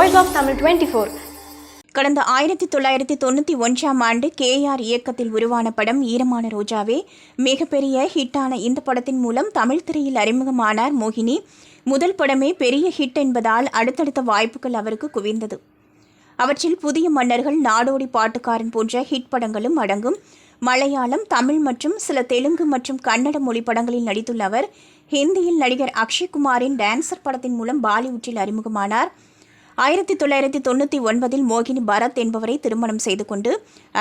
Voice of Tamil 24. கடந்த 1991ஆம் ஆண்டு KR இயக்கத்தில் உருவான படம் ஈரமான ரோஜாவே. மிகப்பெரிய ஹிட்டான இந்த படத்தின் மூலம் தமிழ் திரையில் அறிமுகமானார் மோகினி. முதல் படமே பெரிய ஹிட் என்பதால் அடுத்தடுத்த வாய்ப்புகள் அவருக்கு குவிந்தது. அவற்றில் புதிய மன்னர்கள், நாடோடி பாட்டுக்காரன் போன்ற ஹிட் படங்களும் அடங்கும். மலையாளம், தமிழ் மற்றும் சில தெலுங்கு மற்றும் கன்னட மொழி படங்களில் நடித்துள்ள அவர் ஹிந்தியில் நடிகர் அக்ஷய்குமாரின் டான்சர் படத்தின் மூலம் பாலிவுட்டில் அறிமுகமானார். 1999இல் மோகினி பரத் என்பவரை திருமணம் செய்து கொண்டு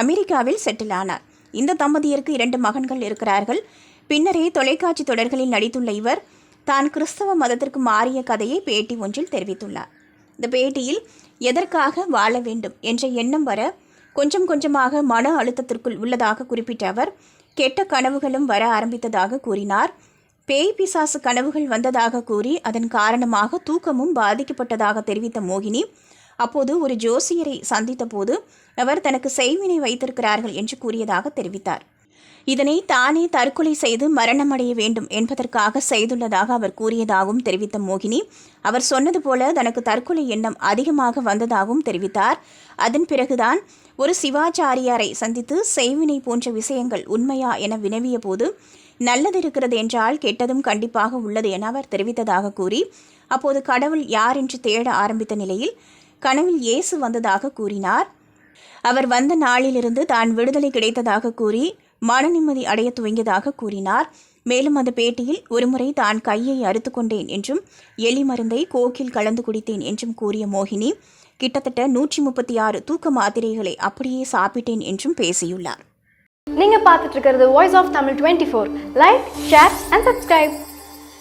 அமெரிக்காவில் செட்டில் ஆனார். இந்த தம்பதியருக்கு 2 மகன்கள் இருக்கிறார்கள். பின்னரே தொலைக்காட்சி தொடர்களில் நடித்துள்ள இவர் தான் கிறிஸ்தவ மதத்திற்கு மாறிய கதையை பேட்டி ஒன்றில் தெரிவித்துள்ளார். இந்த பேட்டியில் எதற்காக வாழ வேண்டும் என்ற எண்ணம் வர கொஞ்சம் கொஞ்சமாக மன அழுத்தத்திற்குள் உள்ளதாக குறிப்பிட்ட அவர் கெட்ட கனவுகளும் வர ஆரம்பித்ததாக கூறினார். பேய் பிசாசு கனவுகள் வந்ததாக கூறி அதன் காரணமாக தூக்கமும் பாதிக்கப்பட்டதாக தெரிவித்த மோகினி அப்போது ஒரு ஜோசியரை சந்தித்த போது அவர் தனக்கு செய்வினை வைத்திருக்கிறார்கள் என்று கூறியதாக தெரிவித்தார். இதனை தானே தற்கொலை செய்து மரணமடைய வேண்டும் என்பதற்காக செய்துள்ளதாக அவர் கூறியதாகவும் தெரிவித்த மோகினி அவர் சொன்னது போல தனக்கு தற்கொலை எண்ணம் அதிகமாக வந்ததாகவும் தெரிவித்தார். அதன் பிறகுதான் ஒரு சிவாச்சாரியாரை சந்தித்து செய்வினை போன்ற விஷயங்கள் உண்மையா என வினவிய போது நல்லது இருக்கிறது என்றால் கெட்டதும் கண்டிப்பாக உள்ளது என அவர் தெரிவித்ததாக கூறி அப்போது கடவுள் யார் என்று தேட ஆரம்பித்த நிலையில் கனவில் இயேசு வந்ததாக கூறினார். அவர் வந்த நாளிலிருந்து தான் விடுதலை கிடைத்ததாக கூறி மன நிம்மதி அடைய துவங்கியதாக கூறினார். மேலும் அந்த பேட்டியில் ஒருமுறை தான் கையை அறுத்து கொண்டேன் என்றும் எலி மருந்தை கோக்கில் கலந்து குடித்தேன் என்றும் கூறிய மோகினி கிட்டத்தட்ட 136 தூக்க மாத்திரைகளை அப்படியே சாப்பிட்டேன் என்றும் பேசியுள்ளார். நீங்க பார்த்துட்டு இருக்கிறது Voice of Tamil 24. Like, share and subscribe.